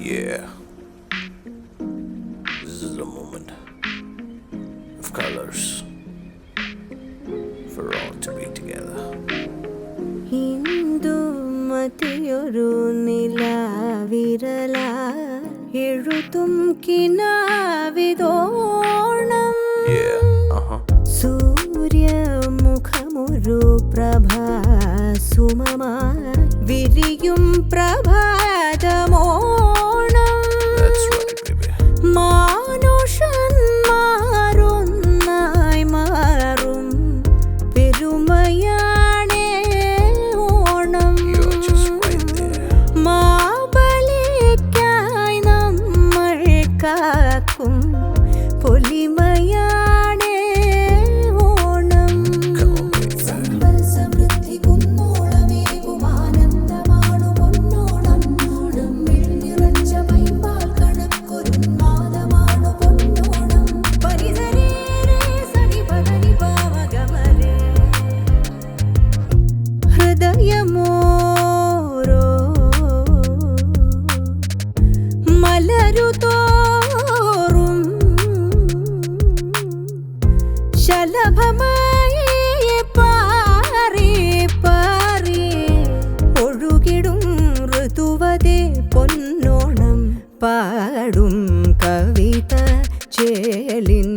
Yeah, this is a moment of colors for all to be together. Hindu matiyoru nilavirala eഴുതും കിനാവിതോണം സൂര്യമൂഖമൊരു പ്രഭാസുമമായി വിരിയും പ്രഭാതമോണം മാനുഷന്മാരൊന്നായി മാറും പെരുമയാണേ ഓണം മാബലിക്കായി നമ്മൾ കാക്കും പൊലിമയാണേ ഓണം സമ്പൽ സമൃദ്ധി കുന്നോളമേകും ആനന്ദമാണു പൊന്നോണം നമ്മിൽ നിറഞ്ഞ പൈമ്പാൽ കണക്കൊരുന്മാദമാണു പൊന്നോണം പരിസരേരേ സനിപദനി പാവഗമരേ ഹൃദയമോരോ മലരുതോറും ശലഭമായി പാറി പാറി ഒഴുകിടും ഋതുവതേ പൊന്നോണം പാടും കവിത ചേലിൻ